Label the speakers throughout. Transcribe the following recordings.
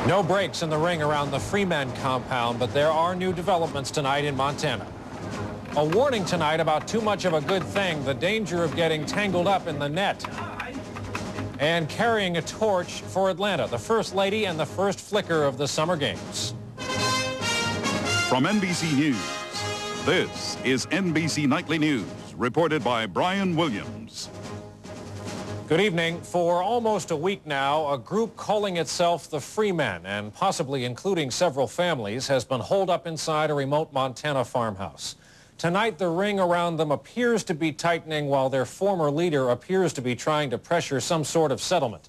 Speaker 1: No breaks in the ring around the Freemen compound, but there are new developments tonight in Montana. A warning tonight about too much of a good thing, the danger of getting tangled up in the net. And carrying a torch for Atlanta, the First Lady and the first flicker of the Summer Games.
Speaker 2: From NBC News, this is NBC Nightly News, reported by Brian Williams.
Speaker 1: Good evening. For almost a week now, a group calling itself the Freemen, and possibly including several families, has been holed up inside a remote Montana farmhouse. Tonight, the ring around them appears to be tightening while their former leader appears to be trying to pressure some sort of settlement.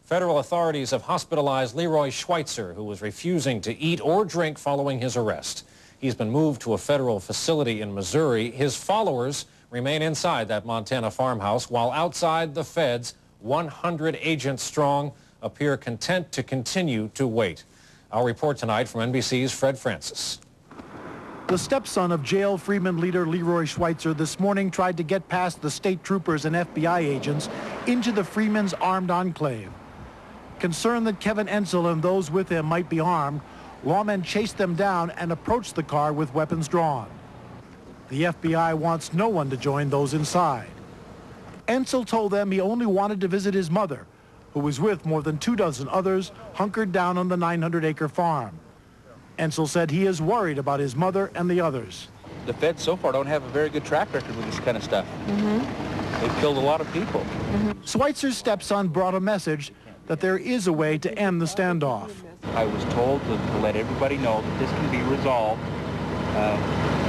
Speaker 1: Federal authorities have hospitalized Leroy Schweitzer, who was refusing to eat or drink following his arrest. He's been moved to a federal facility in Missouri. His followers remain inside that Montana farmhouse, while outside the feds, 100 agents strong, appear content to continue to wait. Our report tonight from NBC's Fred Francis.
Speaker 3: The stepson of jail Freemen leader Leroy Schweitzer this morning tried to get past the state troopers and FBI agents into the Freemen's armed enclave. Concerned that Kevin Ensel and those with him might be armed, lawmen chased them down and approached the car with weapons drawn. The FBI wants no one to join those inside. Ensel told them he only wanted to visit his mother, who was with more than 24 others hunkered down on the 900-acre farm. Ensel said he is worried about his mother and the others.
Speaker 4: The feds so far don't have a very good track record with this kind of stuff. They've killed a lot of people.
Speaker 3: Schweitzer's stepson brought a message that there is a way to end the standoff.
Speaker 4: I was told to let everybody know that this can be resolved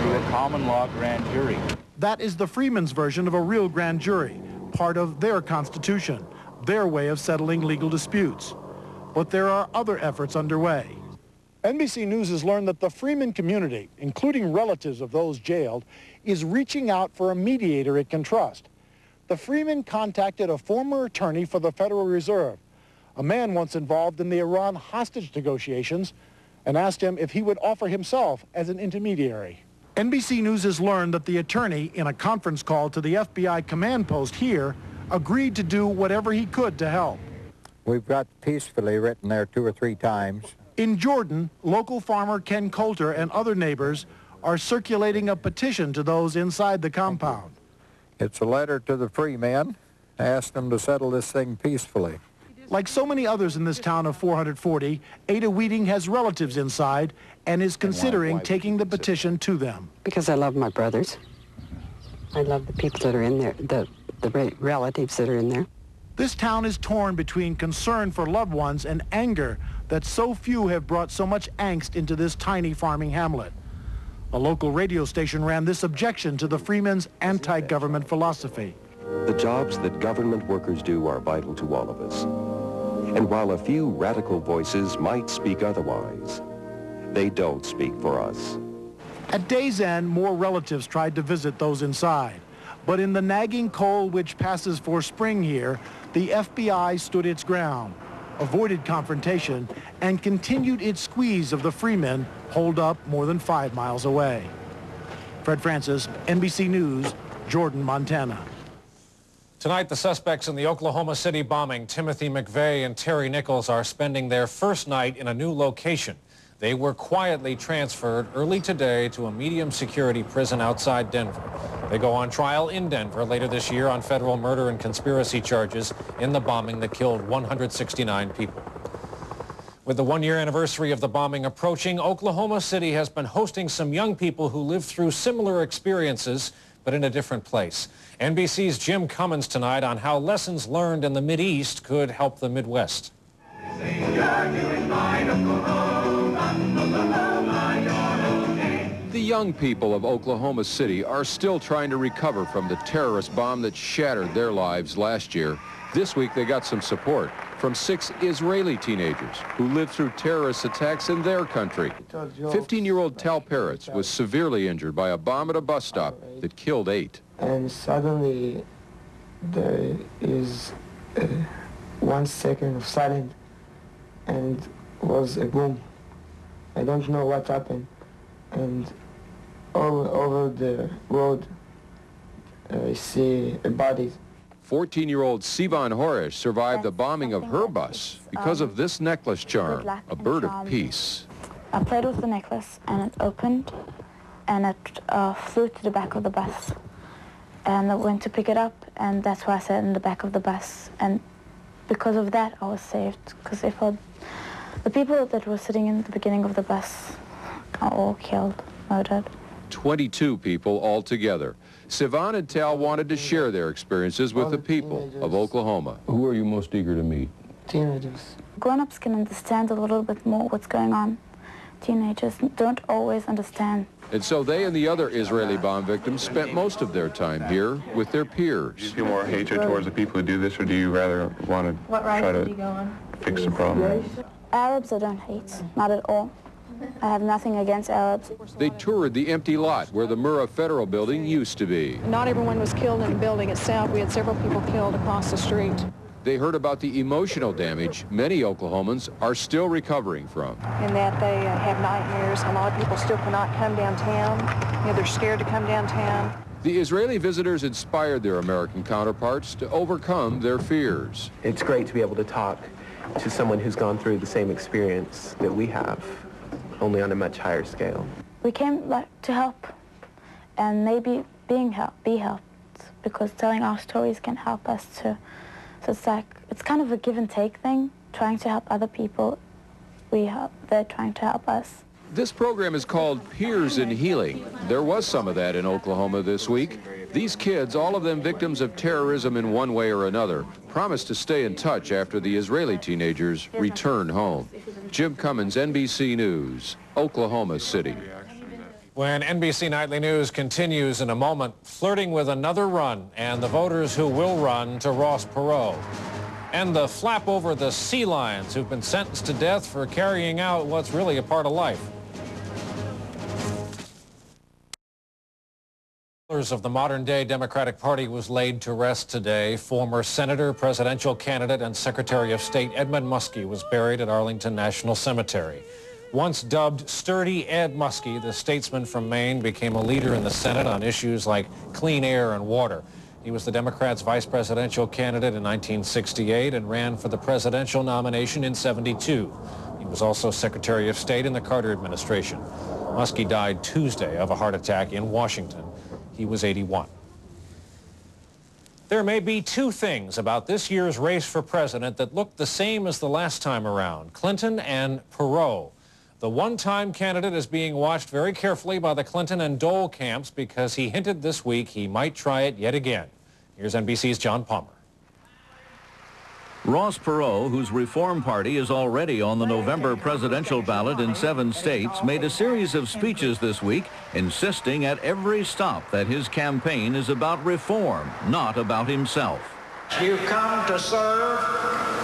Speaker 4: through a common law grand jury.
Speaker 3: That is the Freemen's version of a real grand jury, part of their constitution, their way of settling legal disputes. But there are other efforts underway. NBC News has learned that the Freemen community, including relatives of those jailed, is reaching out for a mediator it can trust. The Freemen contacted a former attorney for the Federal Reserve, a man once involved in the Iran hostage negotiations, and asked him if he would offer himself as an intermediary. NBC News has learned that the attorney, in a conference call to the FBI command post here, agreed to do whatever he could to help.
Speaker 5: We've got peacefully written there 2 or 3 times.
Speaker 3: In Jordan, local farmer Ken Coulter and other neighbors are circulating a petition to those inside the compound.
Speaker 5: It's a letter to the Freemen, ask them to settle this thing peacefully.
Speaker 3: Like so many others in this town of 440, Ada Wheating has relatives inside and is considering taking the petition to them.
Speaker 6: Because I love my brothers. I love the people that are in there, the relatives that are in there.
Speaker 3: This town is torn between concern for loved ones and anger that so few have brought so much angst into this tiny farming hamlet. A local radio station ran this objection to the Freemen's anti-government philosophy.
Speaker 7: The jobs that government workers do are vital to all of us. And while a few radical voices might speak otherwise, they don't speak for us.
Speaker 3: At day's end, more relatives tried to visit those inside. But in the nagging cold which passes for spring here, the FBI stood its ground, avoided confrontation, and continued its squeeze of the Freemen holed up more than 5 miles away. Fred Francis, NBC News, Jordan, Montana.
Speaker 1: Tonight, the suspects in the Oklahoma City bombing, Timothy McVeigh and Terry Nichols, are spending their first night in a new location. They were quietly transferred early today to a medium security prison outside Denver. They go on trial in Denver later this year on federal murder and conspiracy charges in the bombing that killed 169 people. With the 1-year anniversary of the bombing approaching, Oklahoma City has been hosting some young people who lived through similar experiences, but in a different place. NBC's Jim Cummins tonight on how lessons learned in the Mideast could help the Midwest.
Speaker 8: The young people of Oklahoma City are still trying to recover from the terrorist bomb that shattered their lives last year. This week they got some support from 6 Israeli teenagers who lived through terrorist attacks in their country. 15-year-old Tal Perot was severely injured by a bomb at a bus stop that killed 8.
Speaker 9: And suddenly there is 1 second of silence and was a boom. I don't know what happened. And all over the road I see bodies.
Speaker 8: 14-year-old Sivan Horish survived the bombing of her bus because of this necklace charm, a bird of peace.
Speaker 10: I played with the necklace and it opened and it flew to the back of the bus. And I went to pick it up and that's why I sat in the back of the bus. And because of that, I was saved. Because the people that were sitting in the beginning of the bus are all killed, murdered.
Speaker 8: 22 people altogether. Sivan and Tal wanted to share their experiences with the people of Oklahoma. Who are you most eager to meet?
Speaker 9: Teenagers.
Speaker 10: Grown-ups can understand a little bit more what's going on. Teenagers don't always understand.
Speaker 8: And so they and the other Israeli bomb victims spent most of their time here with their peers.
Speaker 11: Do you feel more hatred towards the people who do this, or do you rather want to try to fix the problem?
Speaker 10: Arabs I don't hate, not at all. I have nothing against Arabs.
Speaker 8: They toured the empty lot where the Murrah Federal Building used to be.
Speaker 12: Not everyone was killed in the building itself. We had several people killed across the street.
Speaker 8: They heard about the emotional damage many Oklahomans are still recovering from.
Speaker 12: In that they have nightmares. A lot of people still cannot come downtown. You know, they're scared to come downtown.
Speaker 8: The Israeli visitors inspired their American counterparts to overcome their fears.
Speaker 13: It's great to be able to talk to someone who's gone through the same experience that we have, only on a much higher scale.
Speaker 10: We came to help and maybe be helped, because telling our stories can help us too. So it's kind of a give and take thing, trying to help other people. They're trying to help us.
Speaker 8: This program is called Peers in Healing. There was some of that in Oklahoma this week. These kids, all of them victims of terrorism in one way or another, promised to stay in touch after the Israeli teenagers return home. Jim Cummins, NBC News, Oklahoma City.
Speaker 1: When NBC Nightly News continues in a moment, flirting with another run and the voters who will run to Ross Perot. And the flap over the sea lions who've been sentenced to death for carrying out what's really a part of life. Of the modern-day Democratic Party was laid to rest today. Former senator, presidential candidate, and Secretary of State Edmund Muskie was buried at Arlington National Cemetery. Once dubbed Sturdy Ed Muskie, the statesman from Maine became a leader in the Senate on issues like clean air and water. He was the Democrats' vice presidential candidate in 1968 and ran for the presidential nomination in '72. He was also Secretary of State in the Carter administration. Muskie died Tuesday of a heart attack in Washington. He was 81. There may be two things about this year's race for president that look the same as the last time around: Clinton and Perot. The one-time candidate is being watched very carefully by the Clinton and Dole camps because he hinted this week he might try it yet again. Here's NBC's John Palmer.
Speaker 14: Ross Perot, whose Reform Party is already on the November presidential ballot in 7 states, made a series of speeches this week insisting at every stop that his campaign is about reform, not about himself.
Speaker 15: You come to serve.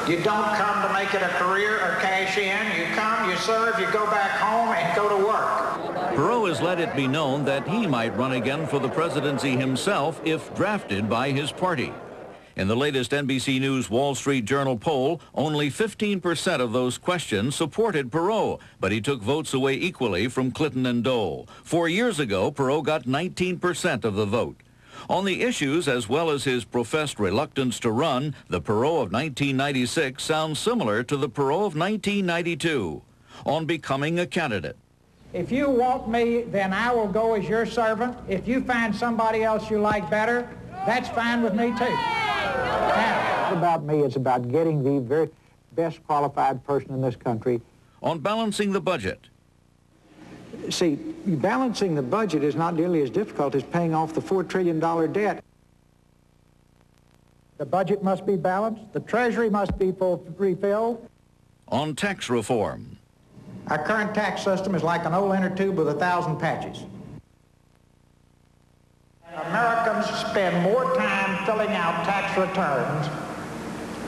Speaker 15: You don't come to make it a career or cash in. You come, you serve, you go back home and go to work.
Speaker 14: Perot has let it be known that he might run again for the presidency himself if drafted by his party. In the latest NBC News Wall Street Journal poll, only 15% of those questioned supported Perot, but he took votes away equally from Clinton and Dole. 4 years ago, Perot got 19% of the vote. On the issues, as well as his professed reluctance to run, the Perot of 1996 sounds similar to the Perot of 1992. On becoming a candidate.
Speaker 16: If you want me, then I will go as your servant. If you find somebody else you like better, that's fine with me too.
Speaker 17: It's about me. It's about getting the very best qualified person in this country.
Speaker 14: On balancing the budget.
Speaker 17: See, balancing the budget is not nearly as difficult as paying off the $4 trillion debt.
Speaker 16: The budget must be balanced. The Treasury must be refilled.
Speaker 14: On tax reform.
Speaker 16: Our current tax system is like an old inner tube with 1,000 patches. Americans spend more time filling out tax returns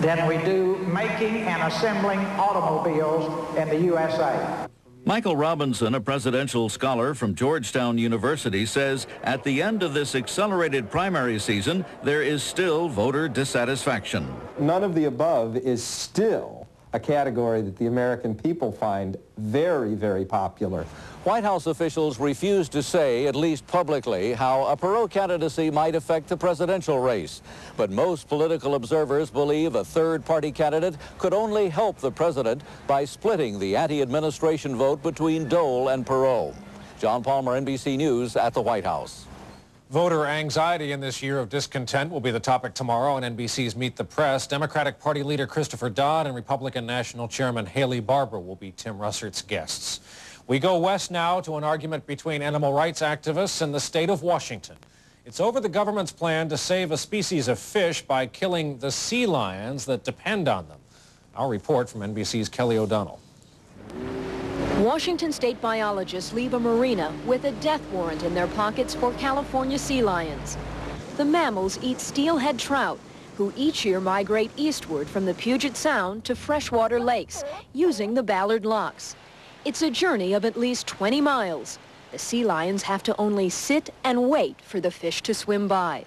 Speaker 16: than we do making and assembling automobiles in the USA.
Speaker 14: Michael Robinson, a presidential scholar from Georgetown University, says at the end of this accelerated primary season, there is still voter dissatisfaction.
Speaker 18: None of the above is still a category that the American people find very, very popular.
Speaker 14: White House officials refuse to say, at least publicly, how a Perot candidacy might affect the presidential race. But most political observers believe a third-party candidate could only help the president by splitting the anti-administration vote between Dole and Perot. John Palmer, NBC News, at the White House.
Speaker 1: Voter anxiety in this year of discontent will be the topic tomorrow on NBC's Meet the Press. Democratic Party leader Christopher Dodd and Republican National Chairman Haley Barbour will be Tim Russert's guests. We go west now to an argument between animal rights activists and the state of Washington. It's over the government's plan to save a species of fish by killing the sea lions that depend on them. Our report from NBC's Kelly O'Donnell.
Speaker 19: Washington state biologists leave a marina with a death warrant in their pockets for California sea lions. The mammals eat steelhead trout, who each year migrate eastward from the Puget Sound to freshwater lakes using the Ballard Locks. It's a journey of at least 20 miles. The sea lions have to only sit and wait for the fish to swim by.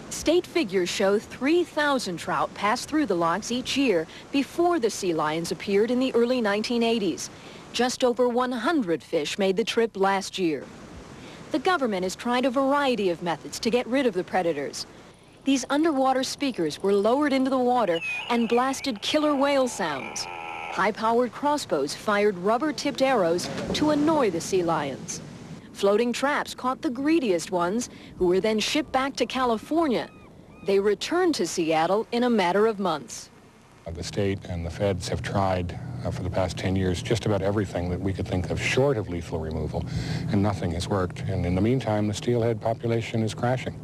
Speaker 19: State figures show 3,000 trout pass through the locks each year before the sea lions appeared in the early 1980s. Just over 100 fish made the trip last year. The government has tried a variety of methods to get rid of the predators. These underwater speakers were lowered into the water and blasted killer whale sounds. High-powered crossbows fired rubber-tipped arrows to annoy the sea lions. Floating traps caught the greediest ones, who were then shipped back to California. They returned to Seattle in a matter of months.
Speaker 20: The state and the feds have tried for the past 10 years just about everything that we could think of short of lethal removal, and nothing has worked. And in the meantime, the steelhead population is crashing.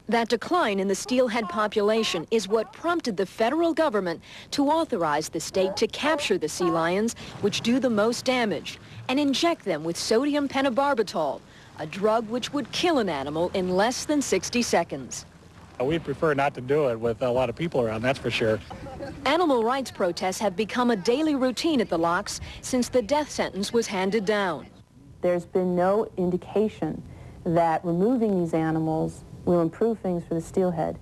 Speaker 19: That decline in the steelhead population is what prompted the federal government to authorize the state to capture the sea lions, which do the most damage, and inject them with sodium pentobarbital, a drug which would kill an animal in less than 60 seconds.
Speaker 21: We'd prefer not to do it with a lot of people around, that's for sure.
Speaker 19: Animal rights protests have become a daily routine at the locks since the death sentence was handed down.
Speaker 22: There's been no indication that removing these animals will improve things for the steelhead.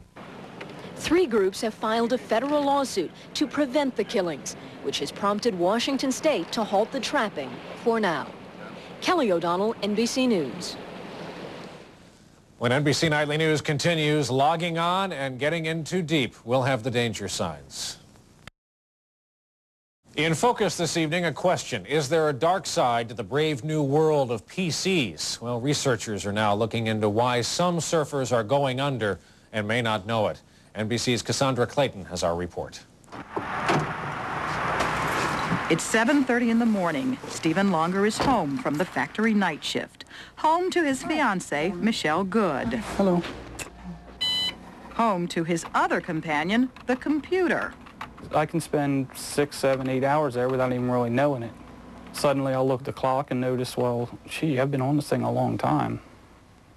Speaker 19: 3 groups have filed a federal lawsuit to prevent the killings, which has prompted Washington state to halt the trapping for now. Kelly O'Donnell, NBC News.
Speaker 1: When NBC Nightly News continues, logging on and getting in too deep, we'll have the danger signs. In focus this evening, a question. Is there a dark side to the brave new world of PCs? Well, researchers are now looking into why some surfers are going under and may not know it. NBC's Cassandra Clayton has our report.
Speaker 23: It's 7:30 in the morning. Stephen Longer is home from the factory night shift. Home to his fiancée, Michelle Good.
Speaker 24: Hello.
Speaker 23: Home to his other companion, the computer.
Speaker 24: I can spend 6, 7, 8 hours there without even really knowing it. Suddenly I'll look at the clock and notice, well, gee, I've been on this thing a long time.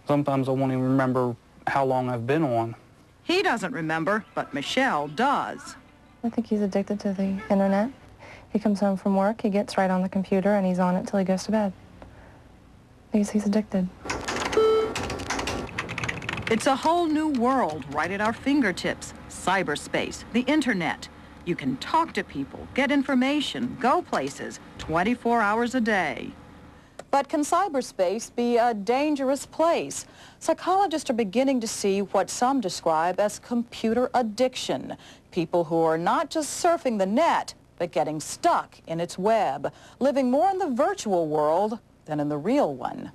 Speaker 24: Sometimes I won't even remember how long I've been on.
Speaker 23: He doesn't remember, but Michelle does.
Speaker 25: I think he's addicted to the internet. He comes home from work, he gets right on the computer, and he's on it till he goes to bed. He's addicted.
Speaker 23: It's a whole new world right at our fingertips. Cyberspace, the internet. You can talk to people, get information, go places 24 hours a day.
Speaker 26: But can cyberspace be a dangerous place? Psychologists are beginning to see what some describe as computer addiction. People who are not just surfing the net, but getting stuck in its web, living more in the virtual world than in the real one.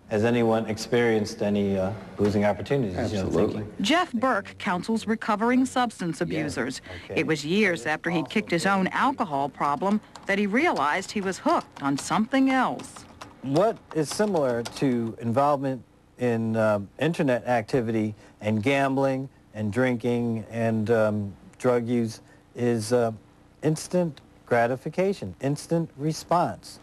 Speaker 27: Has anyone experienced any boozing opportunities? Absolutely.
Speaker 23: Jeff Burke counsels recovering substance abusers. It was years after he'd kicked his own alcohol problem that he realized he was hooked on something else.
Speaker 27: What is similar to involvement in internet activity and gambling and drinking and drug use is instant gratification, instant response.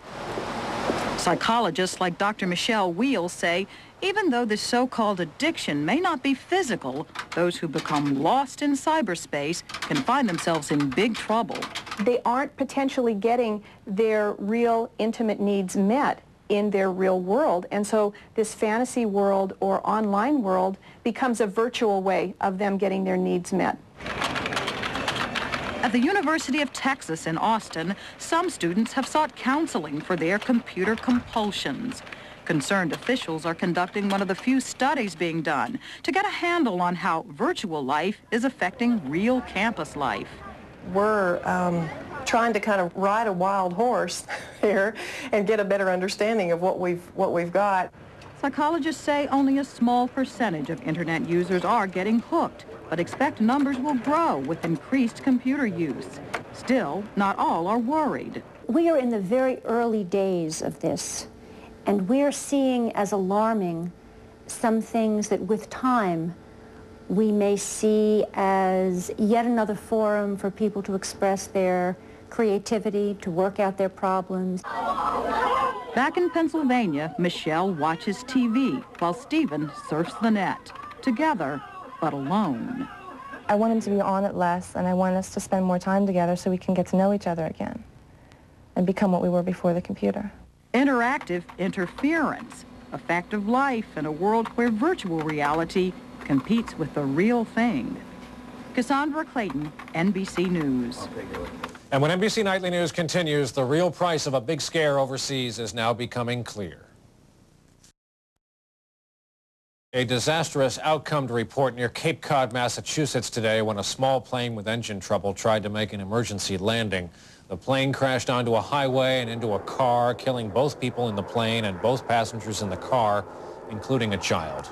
Speaker 23: Psychologists like Dr. Michelle Wheel say even though this so-called addiction may not be physical, those who become lost in cyberspace can find themselves in big trouble.
Speaker 12: They aren't potentially getting their real intimate needs met in their real world, and so this fantasy world or online world becomes a virtual way of them getting their needs met.
Speaker 23: At the University of Texas in Austin, some students have sought counseling for their computer compulsions. Concerned officials are conducting one of the few studies being done to get a handle on how virtual life is affecting real campus life.
Speaker 2: We're trying to kind of ride a wild horse here and get a better understanding of what we've got.
Speaker 23: Psychologists say only a small percentage of internet users are getting hooked, but expect numbers will grow with increased computer use. Still, not all are worried.
Speaker 3: We are in the very early days of this, and we're seeing as alarming some things that with time we may see as yet another forum for people to express their creativity, to work out their problems.
Speaker 23: Back in Pennsylvania, Michelle watches TV while Stephen surfs the net, together but alone.
Speaker 25: I want him to be on it less, and I want us to spend more time together so we can get to know each other again and become what we were before the computer.
Speaker 23: Interactive interference, a fact of life in a world where virtual reality competes with the real thing. Cassandra Clayton, NBC News.
Speaker 1: And when NBC Nightly News continues, the real price of a big scare overseas is now becoming clear. A disastrous outcome to report near Cape Cod, Massachusetts today when a small plane with engine trouble tried to make an emergency landing. The plane crashed onto a highway and into a car, killing both people in the plane and both passengers in the car, including a child.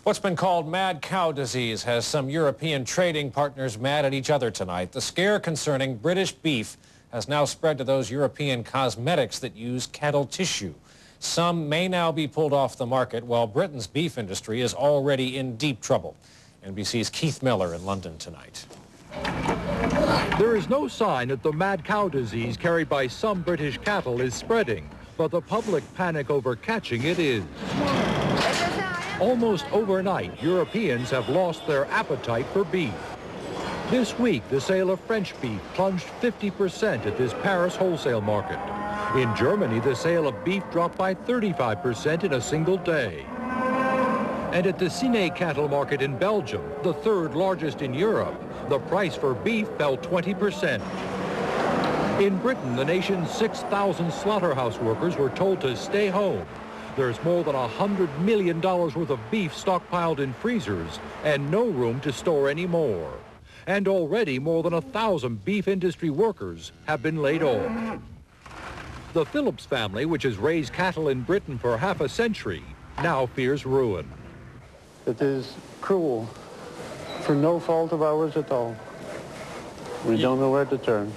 Speaker 1: What's been called mad cow disease has some European trading partners mad at each other tonight. The scare concerning British beef has now spread to those European cosmetics that use cattle tissue. Some may now be pulled off the market, while Britain's beef industry is already in deep trouble. NBC's Keith Miller in London tonight.
Speaker 4: There is no sign that the mad cow disease carried by some British cattle is spreading, but the public panic over catching it is. Almost overnight, Europeans have lost their appetite for beef. This week, the sale of French beef plunged 50% at this Paris wholesale market. In Germany, the sale of beef dropped by 35% in a single day. And at the Cine cattle market in Belgium, the third largest in Europe, the price for beef fell 20%. In Britain, the nation's 6,000 slaughterhouse workers were told to stay home. There's more than $100 million worth of beef stockpiled in freezers and no room to store any more. And already more than 1,000 beef industry workers have been laid off. The Phillips family, which has raised cattle in Britain for half a century, now fears ruin.
Speaker 5: It is cruel, for no fault of ours at all. We don't know where to turn.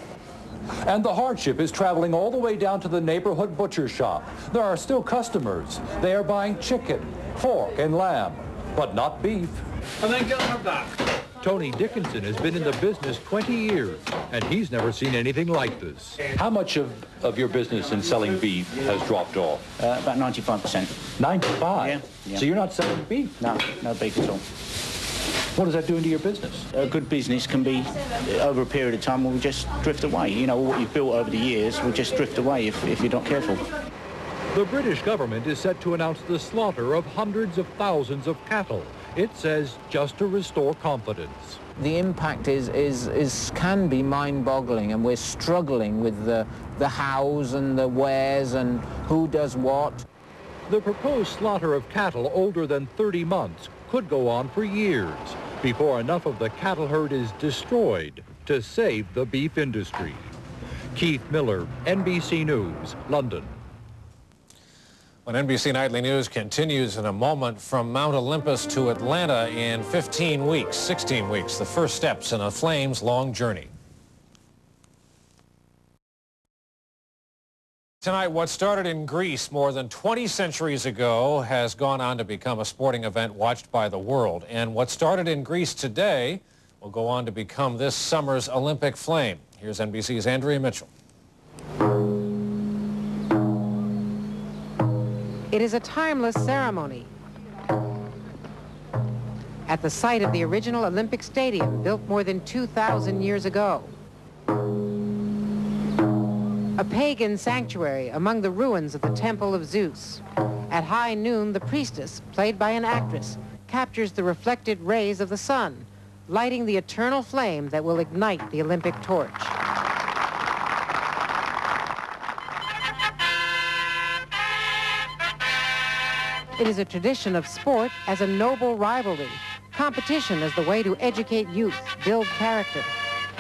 Speaker 6: And the hardship is traveling all the way down to the neighborhood butcher shop. There are still customers. They are buying chicken, pork, and lamb, but not beef.
Speaker 4: And then get them back. Tony Dickinson has been in the business 20 years, and he's never seen anything like this.
Speaker 6: How much of your business in selling beef has dropped off?
Speaker 7: About 95%.
Speaker 6: 95?
Speaker 7: Yeah.
Speaker 6: So you're not selling beef?
Speaker 7: No, no beef at all.
Speaker 6: What does that do to your business?
Speaker 7: A good business can be, over a period of time, will just drift away. You know, what you've built over the years will just drift away if you're not careful.
Speaker 4: The British government is set to announce the slaughter of hundreds of thousands of cattle. It says just to restore confidence.
Speaker 9: The impact can be mind-boggling, and we're struggling with the hows and the wheres and who does what.
Speaker 4: The proposed slaughter of cattle older than 30 months could go on for years before enough of the cattle herd is destroyed to save the beef industry. Keith Miller, NBC News, London.
Speaker 1: When NBC Nightly News continues in a moment, from Mount Olympus to Atlanta in 15 weeks, 16 weeks, the first steps in a Flames' long journey. Tonight, what started in Greece more than 20 centuries ago has gone on to become a sporting event watched by the world. And what started in Greece today will go on to become this summer's Olympic flame. Here's NBC's Andrea Mitchell.
Speaker 28: It is a timeless ceremony. At the site of the original Olympic Stadium, built more than 2,000 years ago. A pagan sanctuary among the ruins of the Temple of Zeus. At high noon, the priestess, played by an actress, captures the reflected rays of the sun, lighting the eternal flame that will ignite the Olympic torch. It is a tradition of sport as a noble rivalry, competition as the way to educate youth, build character.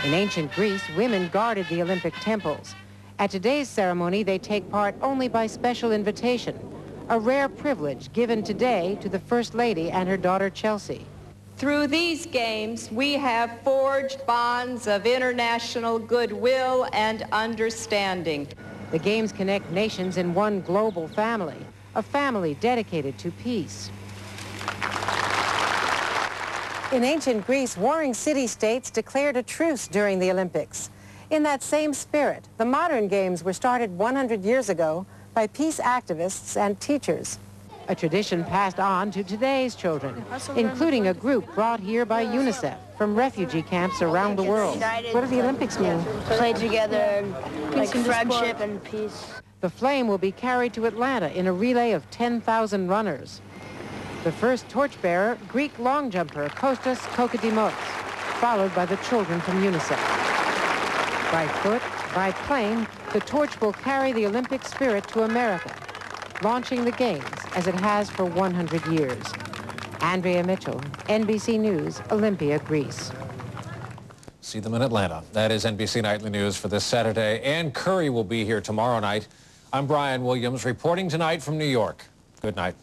Speaker 28: In ancient Greece, women guarded the Olympic temples. At today's ceremony, they take part only by special invitation, a rare privilege given today to the First Lady and her daughter Chelsea.
Speaker 8: Through these games, we have forged bonds of international goodwill and understanding.
Speaker 28: The games connect nations in one global family, a family dedicated to peace. In ancient Greece, warring city-states declared a truce during the Olympics. In that same spirit, the modern games were started 100 years ago by peace activists and teachers. A tradition passed on to today's children, including a group brought here by UNICEF from refugee camps around the world. What do the Olympics mean?
Speaker 10: Play together, like friendship and peace.
Speaker 28: The flame will be carried to Atlanta in a relay of 10,000 runners. The first torchbearer, Greek long jumper Kostas Kokidimos, followed by the children from UNICEF. By foot, by plane, the torch will carry the Olympic spirit to America, launching the Games as it has for 100 years. Andrea Mitchell, NBC News, Olympia, Greece.
Speaker 1: See them in Atlanta. That is NBC Nightly News for this Saturday. Ann Curry will be here tomorrow night. I'm Brian Williams, reporting tonight from New York. Good night.